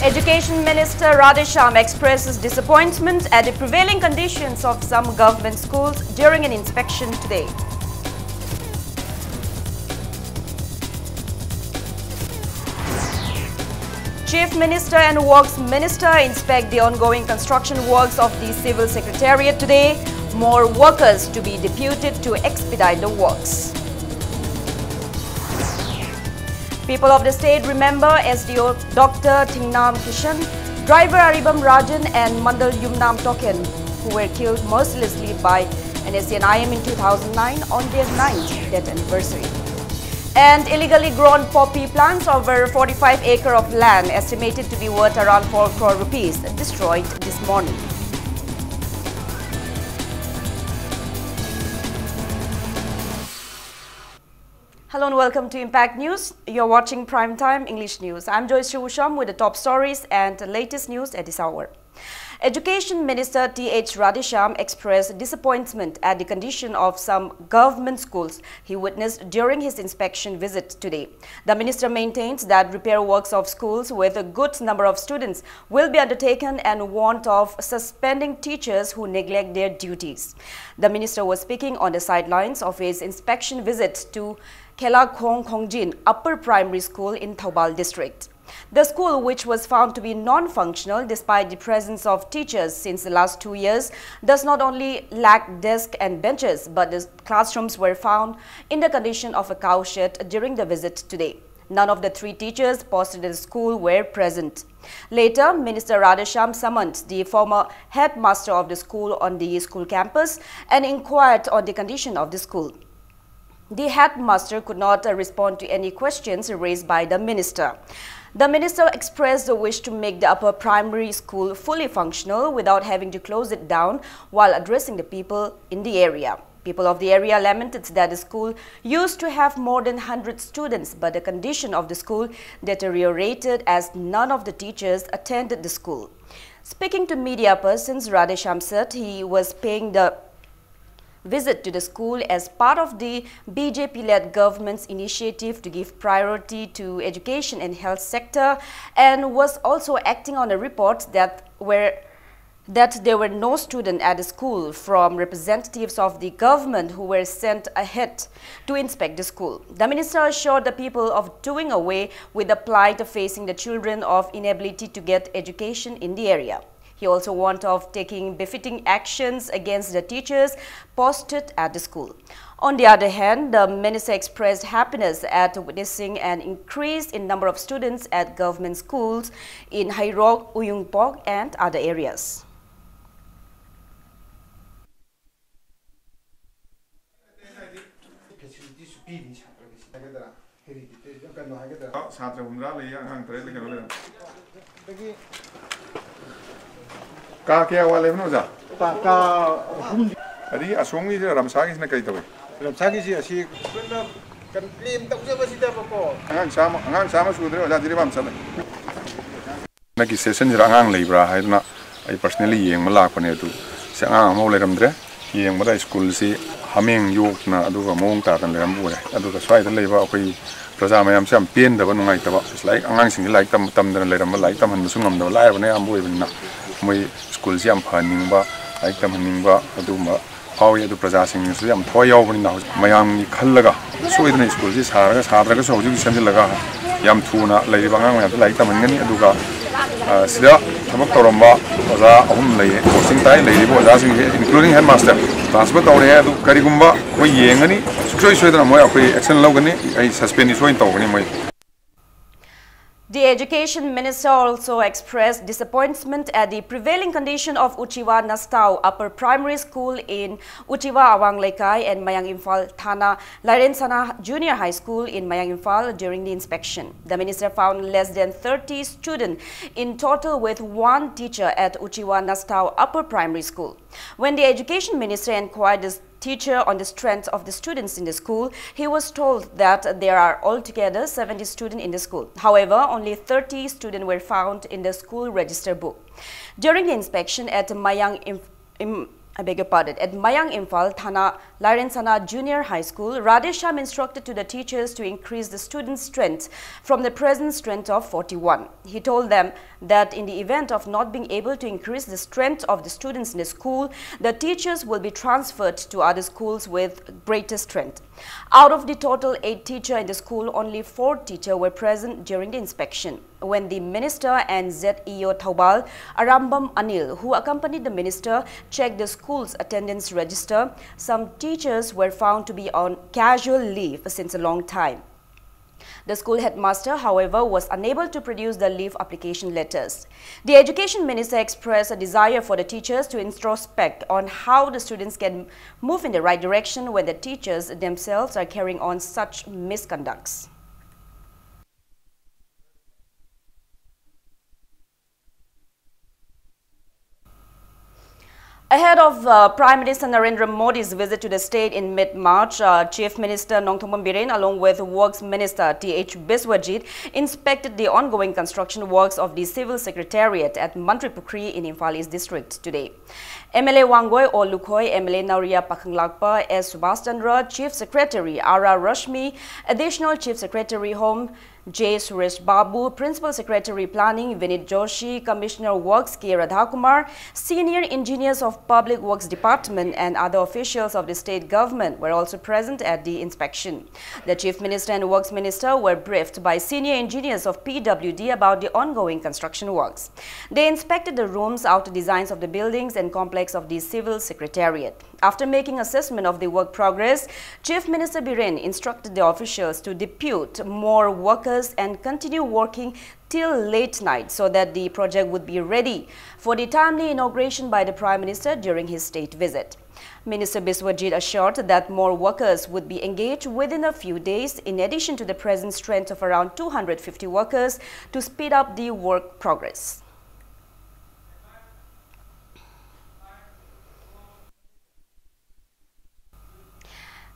Education Minister Radhesham expresses disappointment at the prevailing conditions of some government schools during an inspection today. Chief Minister and Works Minister inspect the ongoing construction works of the Civil Secretariat today. More workers to be deputed to expedite the works. People of the state remember SDO Dr. Thingnam Kishan, driver Aribam Rajan and Mandal Yumnam Token, who were killed mercilessly by NSCNIM in 2009 on their 9th death anniversary. And illegally grown poppy plants over 45 acres of land estimated to be worth around 4 crore rupees destroyed this morning. Hello and welcome to Impact News. You're watching Primetime English News. I'm Joyce Shusham with the top stories and the latest news at this hour. Education Minister T.H. Radhesham expressed disappointment at the condition of some government schools he witnessed during his inspection visit today. The minister maintains that repair works of schools with a good number of students will be undertaken and warned of suspending teachers who neglect their duties. The minister was speaking on the sidelines of his inspection visit to Khela Khong Khongjin Upper Primary School in Thoubal District. The school, which was found to be non-functional despite the presence of teachers since the last 2 years, does not only lack desks and benches, but the classrooms were found in the condition of a cowshed during the visit today. None of the 3 teachers posted at the school were present. Later, Minister Radhesham summoned the former headmaster of the school on the school campus and inquired on the condition of the school. The headmaster could not respond to any questions raised by the minister. The minister expressed the wish to make the upper primary school fully functional without having to close it down while addressing the people in the area. People of the area lamented that the school used to have more than 100 students, but the condition of the school deteriorated as none of the teachers attended the school. Speaking to media persons, Radhesham said he was paying the visit to the school as part of the BJP-led government's initiative to give priority to education and health sector, and was also acting on a report that there were no students at the school from representatives of the government who were sent ahead to inspect the school. The minister assured the people of doing away with the plight facing the children of inability to get education in the area. He also warned of taking befitting actions against the teachers posted at the school. On the other hand, the minister expressed happiness at witnessing an increase in number of students at government schools in Hairok, Uyungpok and other areas. Kaya wala mo za? Adi asongi sila ramsagi sila kayo tawag. Ramsagi siya si kan claim tak siya ba sila po? Angang sama sudre wala diri bam sama. Nagi session jira angang libra hay na ay personally yeng malak pa neto. Si angang mo le ramdre yeng mara school si haming yok na adu ka mong ta kan le rambu le adu ka swai tan leba akoi praja mayam sam pen da ba nungai ta ba like angang sing like tam dan le ram like tam han musungam da lai ba ne ambu ibn na moi school siam phaning ba like tam haning ba aduma hawi adu praja sing su yam thoi yaw bani na mayam ni khallaga soidna school ji saraga sadraga so ji samjilaga yam thuna lei ba ngang ya like tam ngani adu ga sida thamak toramba oza ahum lei coaching tai lei bo oza sing including headmaster transfer tawre adu karigumba koi yengani suksoi soidna moi akoi action logani ai suspend ni soin tawgani moi. The Education Minister also expressed disappointment at the prevailing condition of Uchiwa Nastau Upper Primary School in Uchiwa Awang Lekai and Mayang Imphal Thana Lairensana Junior High School in Mayang Imphal during the inspection. The minister found less than 30 students in total with 1 teacher at Uchiwa Nastau Upper Primary School. When the Education Minister inquired the teacher on the strength of the students in the school, he was told that there are altogether 70 students in the school. However, only 30 students were found in the school register book. During the inspection at Mayang Imphal Thana Lairen Junior High School, Radhesham instructed to the teachers to increase the students' strength from the present strength of 41. He told them that in the event of not being able to increase the strength of the students in the school, the teachers will be transferred to other schools with greater strength. Out of the total 8 teachers in the school, only 4 teachers were present during the inspection. When the minister and ZEO Thaubal Arambam Anil, who accompanied the minister, checked the school's attendance register, some teachers were found to be on casual leave since a long time. The school headmaster, however, was unable to produce the leave application letters. The education minister expressed a desire for the teachers to introspect on how the students can move in the right direction when the teachers themselves are carrying on such misconducts. Ahead of Prime Minister Narendra Modi's visit to the state in mid-March, Chief Minister Nongthongpam Biren, along with Works Minister T.H. Biswajit, inspected the ongoing construction works of the Civil Secretariat at Mantripukri in Imphal East District today. MLA Wangoi Olukhoi, MLA Nauria Pakhanglakpa, S. Subhash Chandra, Chief Secretary R.R. Rashmi, Additional Chief Secretary Home J. Suresh Babu, Principal Secretary Planning Vinit Joshi, Commissioner Works K. Radhakumar, Senior Engineers of Public Works Department and other officials of the state government were also present at the inspection. The Chief Minister and Works Minister were briefed by senior engineers of PWD about the ongoing construction works. They inspected the rooms, outer designs of the buildings and complex of the Civil Secretariat. After making assessment of the work progress, Chief Minister Biren instructed the officials to depute more workers and continue working till late night so that the project would be ready for the timely inauguration by the Prime Minister during his state visit. Minister Biswajit assured that more workers would be engaged within a few days in addition to the present strength of around 250 workers to speed up the work progress.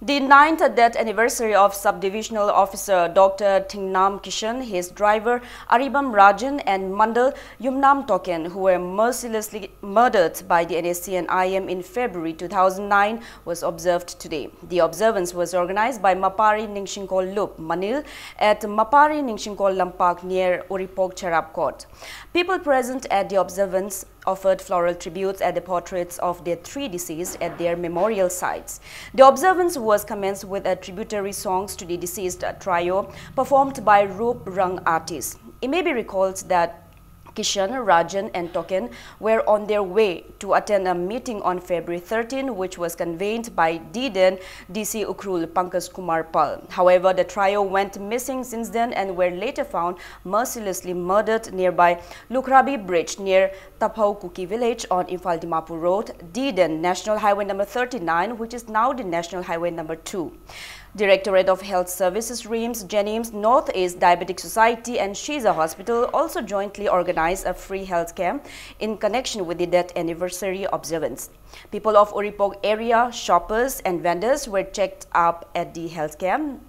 The 9th death anniversary of Subdivisional Officer Dr. Thingnam Kishan, his driver Aribam Rajan and Mandal Yumnam Token, who were mercilessly murdered by the NSC and IM in February 2009, was observed today. The observance was organized by Mapari Ningshinkol Lup Manil at Mapari Ningshinkol Lampak near Uripok Cherap Court. People present at the observance offered floral tributes at the portraits of their 3 deceased at their memorial sites. The observance was commenced with a tributary songs to the deceased trio performed by Roop Rang artists. It may be recalled that Kishan, Rajan and Token were on their way to attend a meeting on February 13, which was convened by then DC Ukrul Pankaj Kumar Pal. However, the trio went missing since then and were later found mercilessly murdered nearby Lukrabi Bridge near Taphau Kuki village on Imphal Dimapur Road, then National Highway number 39, which is now the National Highway number 2. Directorate of Health Services RIMS, Jennings, North East Diabetic Society and Shiza Hospital also jointly organized a free health camp in connection with the death anniversary observance. People of Uripok area, shoppers and vendors were checked up at the health camp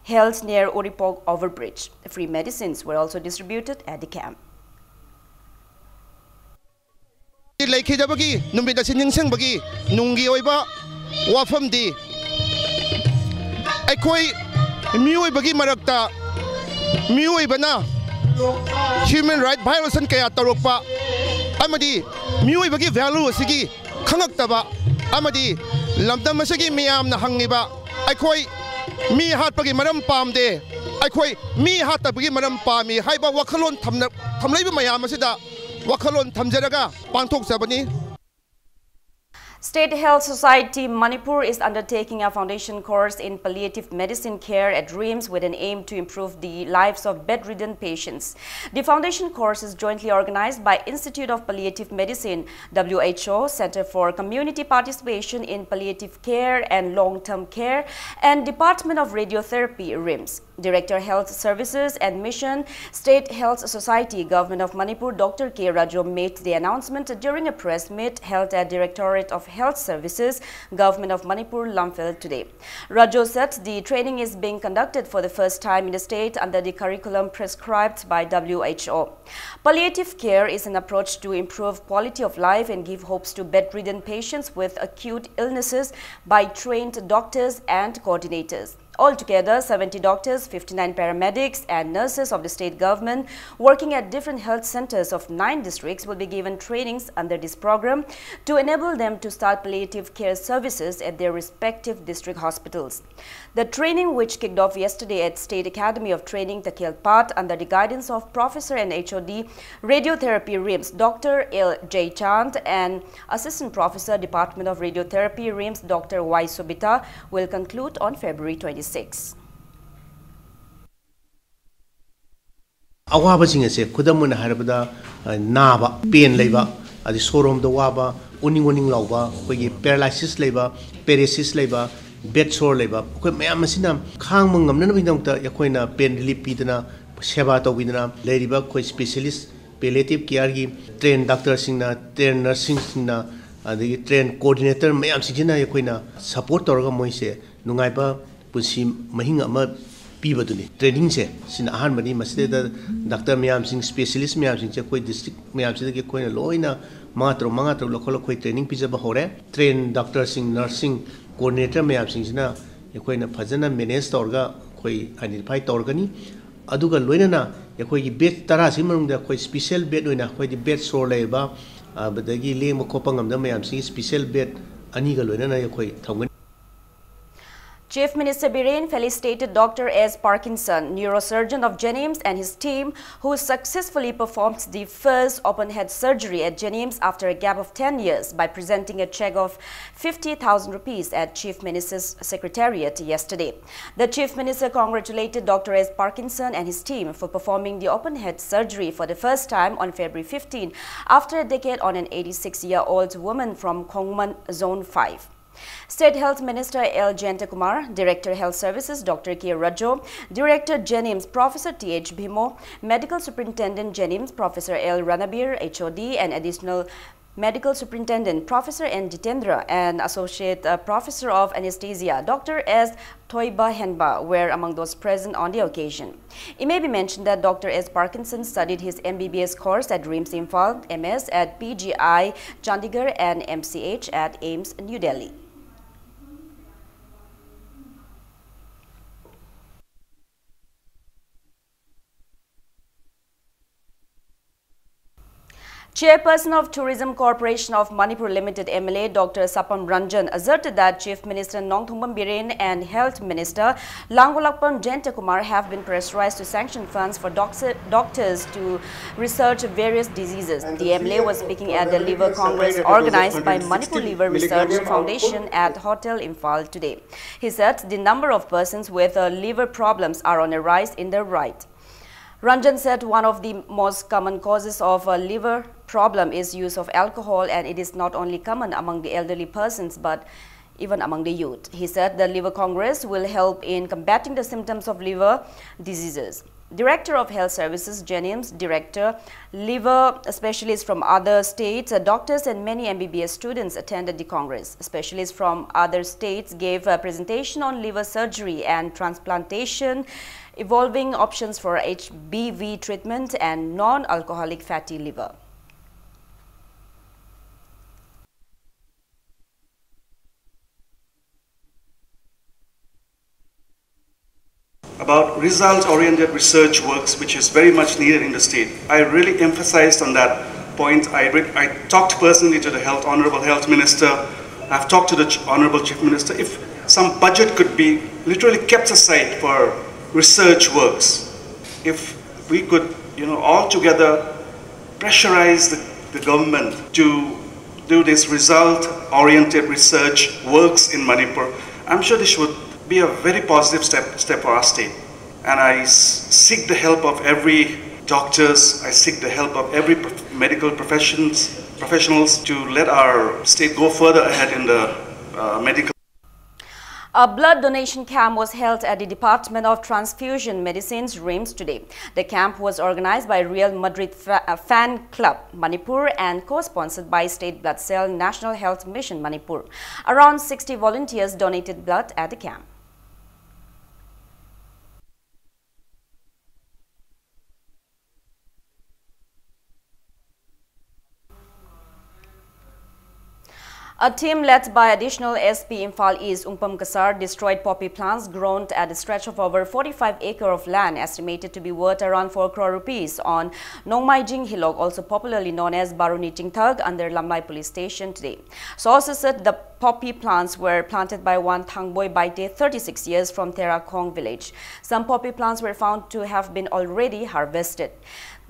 held near Uripok Overbridge. Free medicines were also distributed at the camp. Aikoi mioi bagi marakta mioi bana human right violation kaya tarokpa amadi mioi bagi value asigi khangaktaba amadi lamdam asigi miyam na hangiba aikoi mi hat bagi maram pamde aikoi mi hat bagi maram pami haiba wakhalon thamlaiba mayam asida wakhalon thamjaraga panthok sabani. State Health Society Manipur is undertaking a foundation course in palliative medicine care at RIMS with an aim to improve the lives of bedridden patients. The foundation course is jointly organized by Institute of Palliative Medicine, WHO, Center for Community Participation in Palliative Care and Long-Term Care, and Department of Radiotherapy, RIMS. Director Health Services and Mission, State Health Society, Government of Manipur, Dr. K. Rajo made the announcement during a press meet held at Directorate of Health Services, Government of Manipur, Lamphel today. Rajo said the training is being conducted for the first time in the state under the curriculum prescribed by WHO. Palliative care is an approach to improve quality of life and give hopes to bedridden patients with acute illnesses by trained doctors and coordinators. Altogether, 70 doctors, 59 paramedics and nurses of the state government working at different health centers of 9 districts will be given trainings under this program to enable them to start palliative care services at their respective district hospitals. The training, which kicked off yesterday at State Academy of Training, Takhelpat, under the guidance of Professor and HOD Radiotherapy RIMS, Dr. L. J. Chand, and Assistant Professor, Department of Radiotherapy RIMS, Dr. Y. Sobita, will conclude on February 26. Awabasing ase khudamuna harabada naba pain leba adi sorom do waba uning lauba kogi paralysis leba paresis leba bed sore leba ko mayam masina khang mangam na bindong ta yakoina pain relief pidana seba to bidana leriba ko specialist palliative care gi train doctor singna train nursing singna adi train coordinator mayam singina yakoina support torga moise nungaiba pusi mahinga ma pibaduni training se sin ahan bani masjida doctor mayam sing specialist mayam sing che koi district mayam se ke koi loina matro lokol koi training pijaba hore train doctor sing nursing coordinator mayam sing sina koi na phajana manage torga koi identify torgani aduga loina na koi gi bed tara simarung da koi special bed loina koi di bed sore leba badagi leng kopangam da mayam sing special bed ani ga loina na koi thong. Chief Minister Biren felicitated Dr. S. Parkinson, neurosurgeon of Jennings, and his team, who successfully performed the first open-head surgery at Jennings after a gap of 10 years by presenting a check of 50,000 rupees at Chief Minister's Secretariat yesterday. The Chief Minister congratulated Dr. S. Parkinson and his team for performing the open-head surgery for the first time on February 15 after a decade on an 86-year-old woman from Khongman Zone 5. State Health Minister L. Jayanta, Director Health Services Dr. K. Rajo, Director Jennings Professor T.H. Bhimo, Medical Superintendent Jennings Professor L. Ranabir, HOD, and Additional Medical Superintendent Professor N. Jitendra and Associate Professor of Anesthesia Dr. S. Toiba Henba were among those present on the occasion. It may be mentioned that Dr. S. Parkinson studied his MBBS course at RIMS Imphal, MS at PGI Chandigarh, and MCH at AIIMS New Delhi. Chairperson of Tourism Corporation of Manipur Limited MLA Dr. Sapam Ranjan asserted that Chief Minister Nongthongpam Biren and Health Minister Langolakpam Jayanta have been pressurized to sanction funds for doctors to research various diseases. The MLA was speaking at the Liver Congress organized by Manipur Liver Research Foundation at Hotel Imphal today. He said the number of persons with liver problems are on a rise in the right. Ranjan said one of the most common causes of a liver problem is use of alcohol, and it is not only common among the elderly persons but even among the youth. He said the Liver Congress will help in combating the symptoms of liver diseases. Director of Health Services Jennings, Director, liver specialists from other states, doctors and many MBBS students attended the Congress. Specialists from other states gave a presentation on liver surgery and transplantation, evolving options for HBV treatment and non-alcoholic fatty liver. About result-oriented research works, which is very much needed in the state. I really emphasized on that point. I talked personally to the Honorable Health Minister. I've talked to the Honorable Chief Minister. If some budget could be literally kept aside for research works, if we could, all together pressurize the government to do this result-oriented research works in Manipur, I'm sure this would be a very positive step for our state. And I seek the help of every doctors, I seek the help of every medical professionals to let our state go further ahead in the medical. A blood donation camp was held at the Department of Transfusion Medicines, RIMS, today. The camp was organized by Real Madrid Fan Club, Manipur, and co-sponsored by State Blood Cell National Health Mission, Manipur. Around 60 volunteers donated blood at the camp. A team led by additional SP Imphal East Umpam Kasar destroyed poppy plants grown at a stretch of over 45 acres of land estimated to be worth around 4 crore rupees on Nongmaijing Hilok, also popularly known as Baruniting Thug, under Lamlai police station today. Sources said the poppy plants were planted by one Thangboy Baite, 36 years, from Terakong village. Some poppy plants were found to have been already harvested.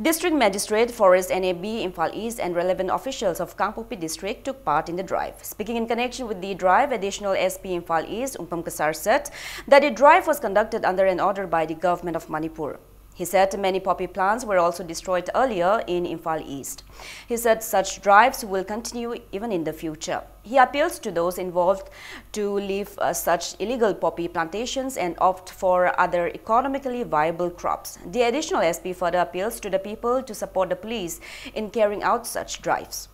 District Magistrate, Forest NAB, Imphal East and relevant officials of Kangpokpi District took part in the drive. Speaking in connection with the drive, additional SP Imphal East, Umpam Kasar, said that the drive was conducted under an order by the government of Manipur. He said many poppy plants were also destroyed earlier in Imphal East. He said such drives will continue even in the future. He appeals to those involved to leave such illegal poppy plantations and opt for other economically viable crops. The additional SP further appeals to the people to support the police in carrying out such drives.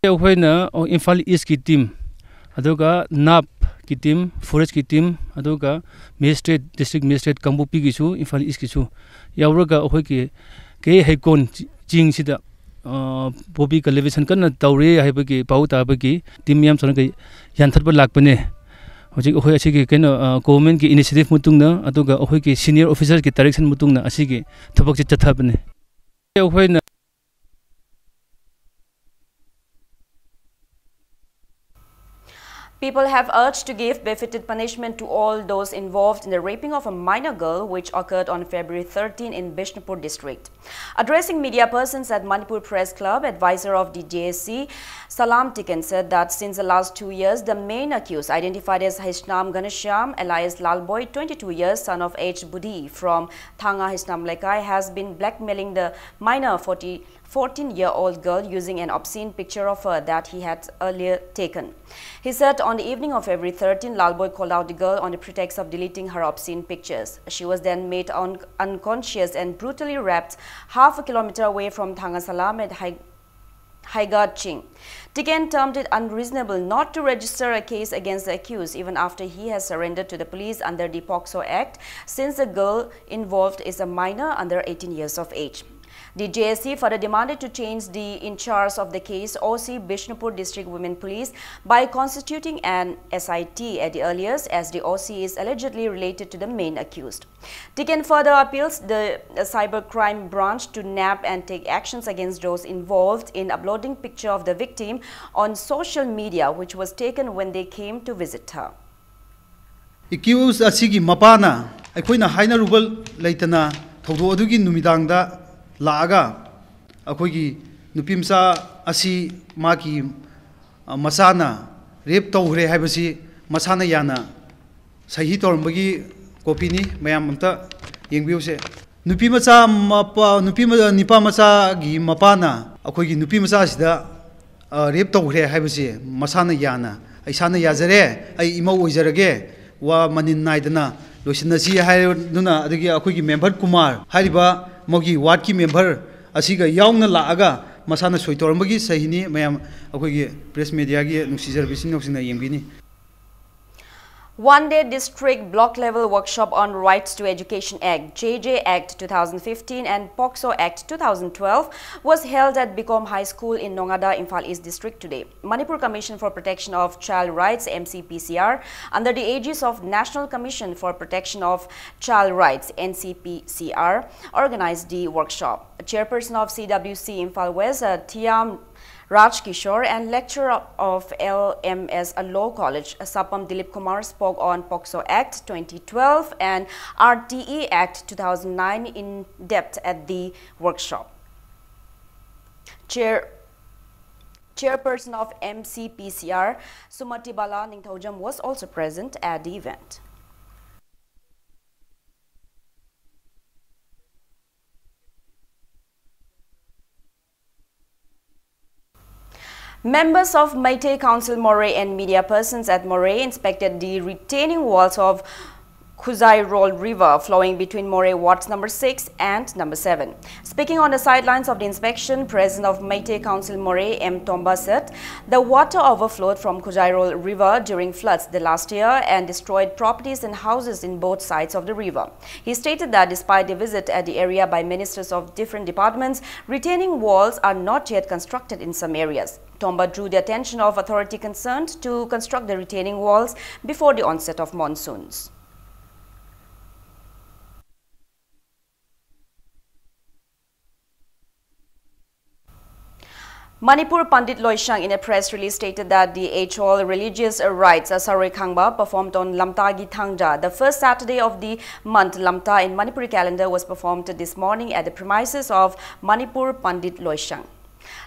Imphal East ki team aduga NAP ki team, Forest ki team, aduga Magistrate, District Magistrate Kangpokpi ki chu, Imphal East ki chu yauraga ahoi ki ke haikon jing sida poppy cultivation kana taure haibagi pau tabagi team yam chon kai yanthatba lakpane hojik ahoi asigi keno government ki initiative mutungna aduga ahoi ki senior officer ki direction mutungna asigi thabak chi chathabane ahoi na People have urged to give befitted punishment to all those involved in the raping of a minor girl, which occurred on February 13 in Bishnupur district. Addressing media persons at Manipur Press Club, advisor of the JSC, Salam Tiken, said that since the last 2 years, the main accused, identified as Hishnam Ganesham, alias Lalboy, 22 years, son of H. Budhi from Thanga Hishnam Lekai, has been blackmailing the minor 14-year-old girl using an obscene picture of her that he had earlier taken. He said on the evening of February 13, Lalboy called out the girl on the pretext of deleting her obscene pictures. She was then made unconscious and brutally raped half a kilometer away from Thanga Salam at Haigad Ching. Tiken termed it unreasonable not to register a case against the accused even after he has surrendered to the police under the POCSO Act, since the girl involved is a minor under 18 years of age. The JSC further demanded to change the in charge of the case, OC Bishnupur District Women Police, by constituting an SIT at the earliest, as the OC is allegedly related to the main accused. Tiken further appeals the cybercrime branch to nab and take actions against those involved in uploading picture of the victim on social media, which was taken when they came to visit her. Accused asigi mapana aikoina haina rubal leitana thodo adugi numidangda Laga, akogi nupimsa asi maki masana rape tauhre haibasi masana yana sahi torbagi kopini mayam amta yengbiuse nupimacha mapa nupima nipa macha gi mapana akogi nupimacha sida rape tauhre haibasi masana yana aisana yazare ai ima oijarage wa manin naidana losinasi haiduna adigi akogi member Kumar hariba Mogi Waki member Asiga Yauna Laga Masana Soitormagi Sahini Mayam Akogi press media Nusizer Visinoxina Yembini. One-day district block-level workshop on Rights to Education Act, JJ Act 2015 and POCSO Act 2012 was held at Bikom High School in Nongada, Imphal East District today. Manipur Commission for Protection of Child Rights, MCPCR, under the aegis of National Commission for Protection of Child Rights, NCPCR, organized the workshop. Chairperson of CWC Imphal West, Tiam Raj Kishore, and lecturer of LMS Law College, Sapam Dilip Kumar, spoke on POCSO Act 2012 and RTE Act 2009 in depth at the workshop. Chairperson of MCPCR, Sumati Bala Ningthaujam, was also present at the event. Members of Meitei Council Moray and media persons at Moray inspected the retaining walls of Khuzairol River flowing between Moray wards number 6 and number 7. Speaking on the sidelines of the inspection, President of Meitei Council Moray M. Tomba said the water overflowed from Khuzairol River during floods the last year and destroyed properties and houses in both sides of the river. He stated that despite a visit at the area by ministers of different departments, retaining walls are not yet constructed in some areas. Tomba drew the attention of authority concerned to construct the retaining walls before the onset of monsoons. Manipur Pandit Loishang in a press release stated that the H.O.L. religious rites Saroi Khangba performed on Lamta Gi Thangja. The first Saturday of the month Lamta in Manipuri calendar was performed this morning at the premises of Manipur Pandit Loishang.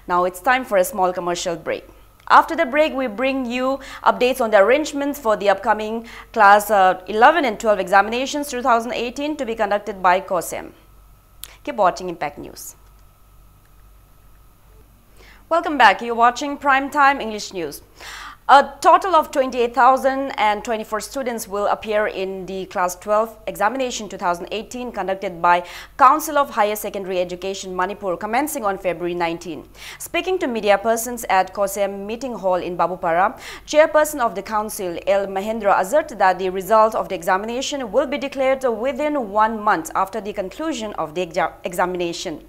Now it's time for a small commercial break. After the break, we bring you updates on the arrangements for the upcoming class 11 and 12 examinations 2018 to be conducted by COSEM. Keep watching Impact News. Welcome back. You're watching Primetime English News. A total of 28,024 students will appear in the Class 12 examination 2018 conducted by Council of Higher Secondary Education Manipur commencing on February 19. Speaking to media persons at COSEM Meeting Hall in Babupara, Chairperson of the Council L. Mahendra asserted that the result of the examination will be declared within 1 month after the conclusion of the examination.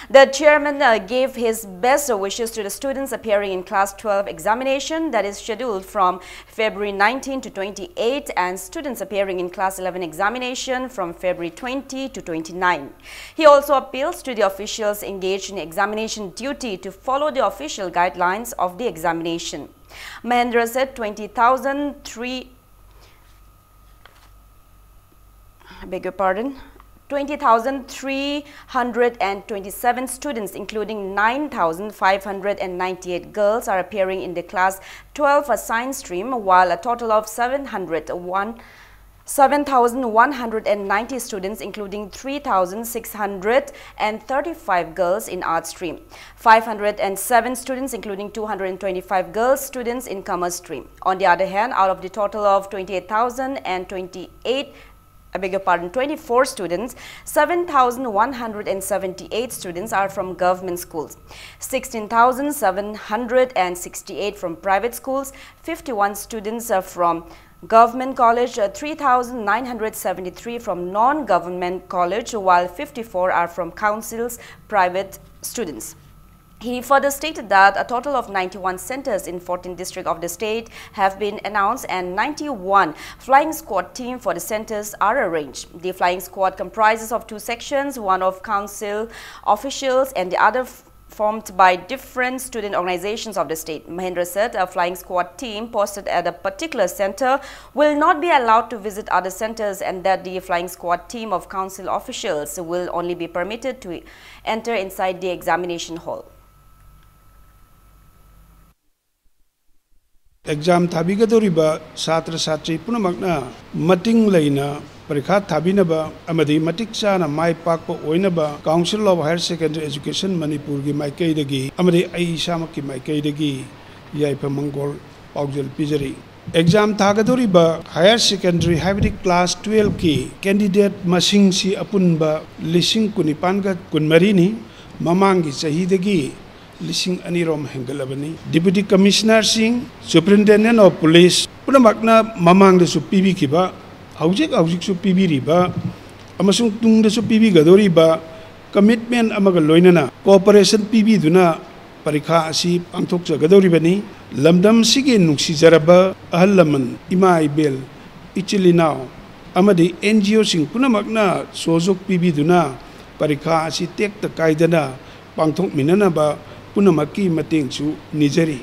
The chairman gave his best wishes to the students appearing in Class 12 examination that is scheduled from February 19 to 28 and students appearing in Class 11 examination from February 20 to 29. He also appeals to the officials engaged in examination duty to follow the official guidelines of the examination. Mahendra said 20,327 students, including 9,598 girls, are appearing in the Class 12 science stream, while a total of 7,190 students, including 3,635 girls in art stream, 507 students, including 225 girls students in commerce stream. On the other hand, out of the total of 24 students, 7,178 students are from government schools, 16,768 from private schools, 51 students are from government college, 3,973 from non-government college, while 54 are from councils, private students. He further stated that a total of 91 centers in 14 districts of the state have been announced and 91 flying squad team for the centers are arranged. The flying squad comprises of 2 sections, one of council officials and the other formed by different student organizations of the state. Mahendra said a flying squad team posted at a particular center will not be allowed to visit other centers and that the flying squad team of council officials will only be permitted to enter inside the examination hall. Exam Tabigadoriba Satra Satri Punamakna Mating Laina Parikha Tabinaba Amadi Matiksa and Mai Pakpo Oinaba Council of Higher Secondary Education Manipurgi Maikaidagi Amadi Aishamaki Maikaidagi Yaipa Mongol Auxil Pizari Exam Tagadoriba Higher Secondary Hybrid Class 12 Ki Candidate Masing Si Apunba Lising Kunipanga Kunmarini Mamangi Sahidagi Lising Anirom Hengalabani, Deputy Commissioner Singh, Superintendent of Police, Punamakna Mamang the Supibi Kiba, Haujik Supibi Riba, Amasung Tung the Supibi Gadoriba, Commitment Amagaloinana, Cooperation Pibi Duna, Parikha Asi, Antok Gadoribani, Lamdam Sigin Nuxizaraba, Ahalaman, Ima Ibel, Ichilinao, Amadi NGO Sing Punamakna, Sozok Pibi Duna, Parikha Asi Tek the Kaidana, Pangtok Minanaba, Punamaki Matingsu, Nijeri.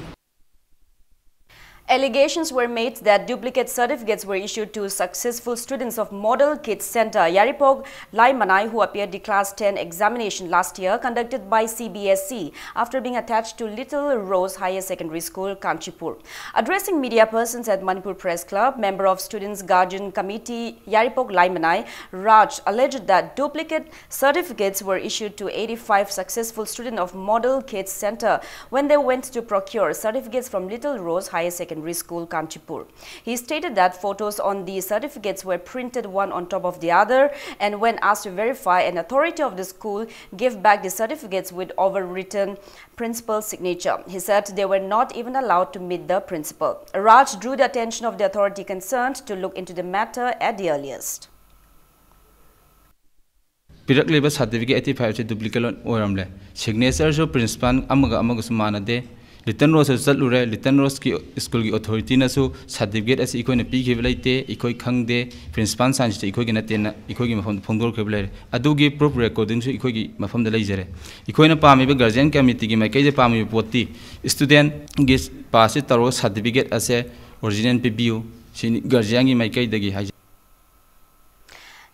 Allegations were made that duplicate certificates were issued to successful students of Model Kids Center Yaripog Laimanai who appeared the Class 10 examination last year conducted by CBSE after being attached to Little Rose Higher Secondary School, Kanchipur. Addressing media persons at Manipur Press Club, member of Students Guardian Committee Yaripog Laimanai, Raj alleged that duplicate certificates were issued to 85 successful students of Model Kids Center when they went to procure certificates from Little Rose Higher Secondary School, Kanchipur. He stated that photos on the certificates were printed one on top of the other, and when asked to verify, an authority of the school gave back the certificates with overwritten principal's signature. He said they were not even allowed to meet the principal. Raj drew the attention of the authority concerned to look into the matter at the earliest. Pirakliba certificate 85 se duplicate oramle signature jo principal amaga sumanade Little Rose Zatlure, Little Rose School Authority Nasu, certificate as Ecoin Pig Late, Eco Kangde, Principal Sanch, Ecoinatina, Ecoim from Pondor Cabler, Adugi proof recording to Ecogi from the Laser. Ecoina Pami Guardian Committee, Makay Pami Poti, student gets pass it Taro certificate as a original PBU, Guardian Makay the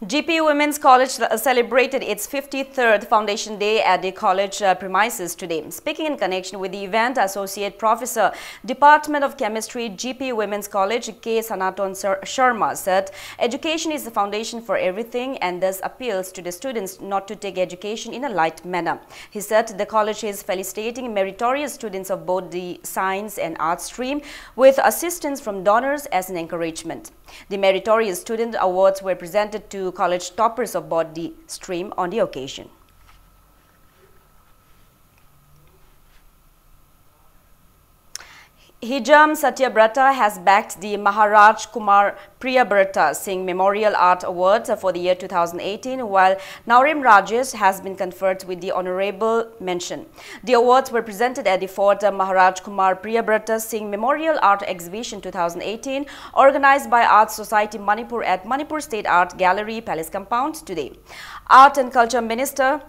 GP Women's College celebrated its 53rd Foundation Day at the college premises today. Speaking in connection with the event, Associate Professor, Department of Chemistry, GP Women's College, K. Sanaton Sharma said, education is the foundation for everything and thus appeals to the students not to take education in a light manner. He said the college is felicitating meritorious students of both the science and arts stream with assistance from donors as an encouragement. The meritorious student awards were presented to college toppers of both the stream on the occasion. Hijam Satyabrata has backed the Maharaj Kumar Priyabrata Singh Memorial Art Award for the year 2018, while Naurim Rajesh has been conferred with the honorable mention. The awards were presented at the 4th Maharaj Kumar Priyabrata Singh Memorial Art Exhibition 2018, organized by Arts Society Manipur at Manipur State Art Gallery Palace Compound today. Art and Culture Minister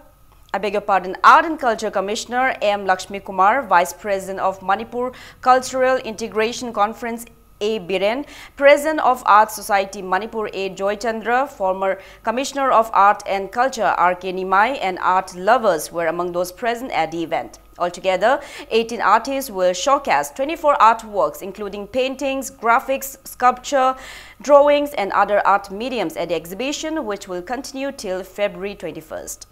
Art and Culture Commissioner M. Lakshmi Kumar, Vice President of Manipur Cultural Integration Conference A. Biren, President of Arts Society Manipur A. Joy Chandra, former Commissioner of Art and Culture R. K. Nimai, and art lovers were among those present at the event. Altogether, 18 artists will showcase 24 artworks, including paintings, graphics, sculpture, drawings, and other art mediums at the exhibition, which will continue till February 21st.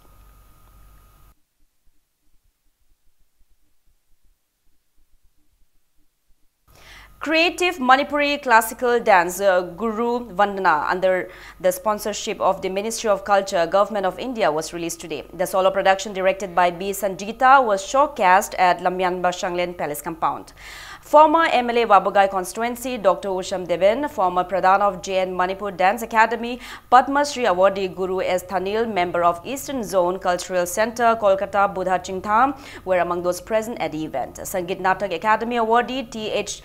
Creative Manipuri classical dance Guru Vandana under the sponsorship of the Ministry of Culture, Government of India was released today. The solo production directed by B. Sanjita was showcased at Lamyanba Shanglen Palace Compound. Former MLA Wabugai constituency Dr. Usham Deven, former Pradhan of JN Manipur Dance Academy, Padma Shri awardee Guru S. Thanil, member of Eastern Zone Cultural Center, Kolkata, Buddha Chingtham, were among those present at the event. Sangeet Natak Academy awardee T.H.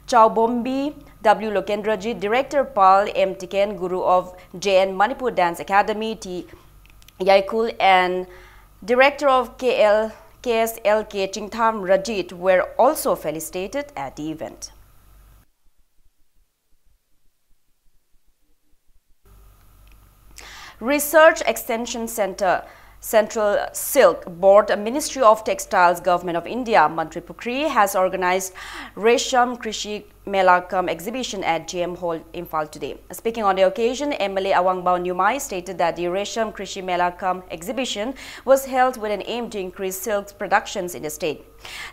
Chaubombi, W. Lokendraji, Director Pal M. Tiken, Guru of JN Manipur Dance Academy, T. Yaikul, and Director of KSLK Chingtham Rajit were also felicitated at the event. Research Extension Center Central Silk Board, Ministry of Textiles, Government of India, Mantri Pukri has organized Resham Krishi Mela Kam exhibition at GM Hall, Imphal today. Speaking on the occasion, MLA Awangbao Nyumai stated that the Resham Krishi Mela Kam exhibition was held with an aim to increase silk productions in the state.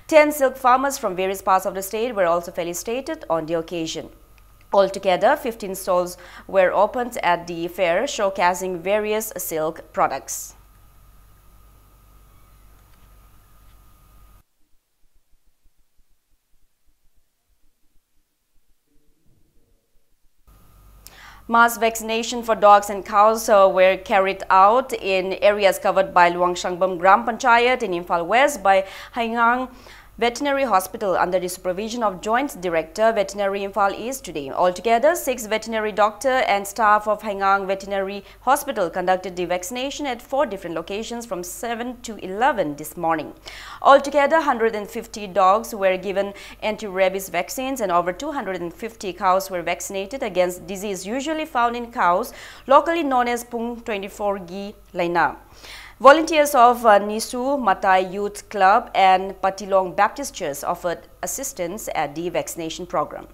10 silk farmers from various parts of the state were also felicitated on the occasion. Altogether, 15 stalls were opened at the fair, showcasing various silk products. Mass vaccination for dogs and cows were carried out in areas covered by Luang Shangbam Gram Panchayat in Imphal West by Haingang Veterinary Hospital under the supervision of Joint Director Veterinary Imphal East today. Altogether, 6 veterinary doctor and staff of Haingang Veterinary Hospital conducted the vaccination at 4 different locations from 7 to 11 this morning. Altogether, 150 dogs were given anti-rabies vaccines and over 250 cows were vaccinated against disease usually found in cows, locally known as Pung 24Gi Laina. Volunteers of Nisu Matai Youth Club and Patilong Baptist Church offered assistance at the vaccination program.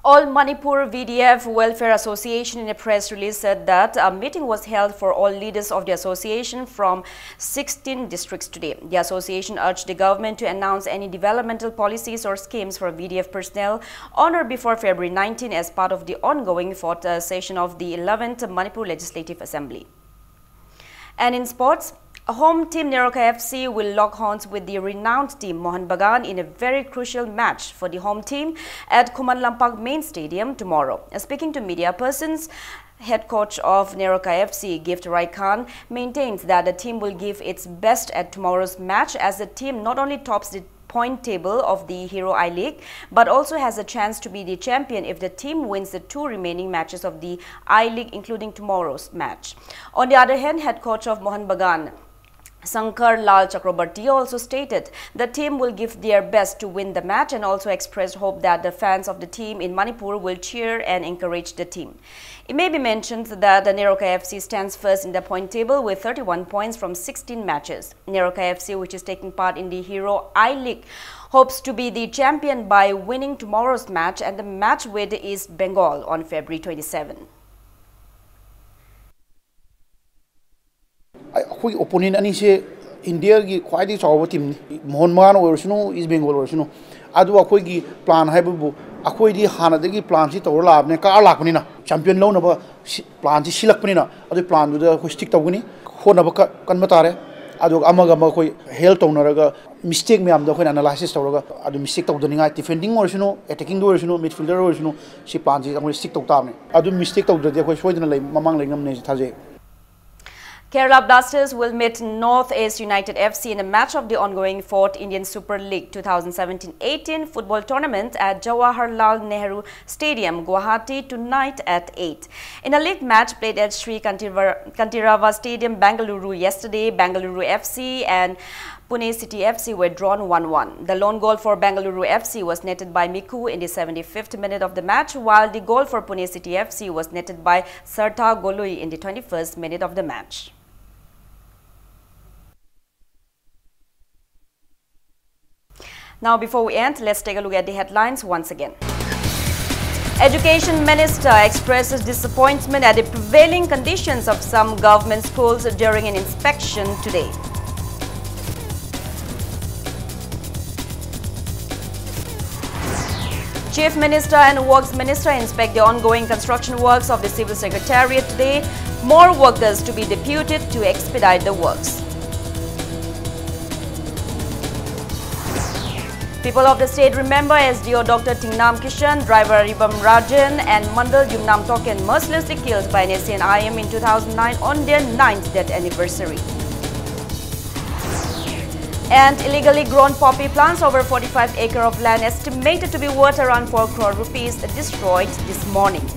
All Manipur VDF Welfare Association in a press release said that a meeting was held for all leaders of the association from 16 districts today. The association urged the government to announce any developmental policies or schemes for VDF personnel on or before February 19 as part of the ongoing 4th session of the 11th Manipur Legislative Assembly. And in sports, home team Neroka FC will lock horns with the renowned team Mohun Bagan in a very crucial match for the home team at Khuman Lampak Main Stadium tomorrow. Speaking to media persons, head coach of Neroka FC, Gift Rai Khan, maintains that the team will give its best at tomorrow's match as the team not only tops the point table of the Hero I-League but also has a chance to be the champion if the team wins the 2 remaining matches of the I-League including tomorrow's match. On the other hand, head coach of Mohun Bagan, Sankar Lal Chakrabarti, also stated the team will give their best to win the match and also expressed hope that the fans of the team in Manipur will cheer and encourage the team. It may be mentioned that the Neroka FC stands first in the point table with 31 points from 16 matches. Neroka FC, which is taking part in the Hero I-League, hopes to be the champion by winning tomorrow's match and the match with East Bengal on February 27. Our opponent is India की ख्वाइदी चाव team Mohan बागान ओरसनो east Bengal ओरसनो अदु अखोई plan हाइबु अखोई हानादगी plan से तौर लाबने car लापनिना champion लौनब plan से सिलकपनिना अदु प्लान दुदा अखोई स्टिक तौगनी होनब कन्म तारे अदु अमग अमग अखोई हेल्प तौनरगा मिस्टेक मैम द अखोई एनालाइसिस तौरगा अदु मिस्टेक तौदनिगा डिफेंडिंग ओरसनो अटैकिंग ओरसनो मिडफील्डर ओरसनो सि प्लान से अखोई स्टिक तौताबने अदु मिस्टेक तौददे अखोई सोइदना लई ममांग लेंगमने थाजे. Kerala Blasters will meet North East United FC in a match of the ongoing 4th Indian Super League 2017-18 football tournament at Jawaharlal Nehru Stadium, Guwahati tonight at 8. In a league match played at Sri Kantirava Stadium, Bengaluru yesterday, Bengaluru FC and Pune City FC were drawn 1-1. The lone goal for Bengaluru FC was netted by Miku in the 75th minute of the match, while the goal for Pune City FC was netted by Sarta Golui in the 21st minute of the match. Now, before we end, let's take a look at the headlines once again. Education Minister expresses disappointment at the prevailing conditions of some government schools during an inspection today. Chief Minister and Works Minister inspect the ongoing construction works of the Civil Secretariat today. More workers to be deputed to expedite the works. People of the state remember SDO Dr. Tingnam Kishan, driver Ribam Rajan and Mandal Jumnam Token mercilessly killed by an ASEAN IM in 2009 on their 9th death anniversary. And illegally grown poppy plants over 45 acres of land estimated to be worth around 4 crore rupees destroyed this morning.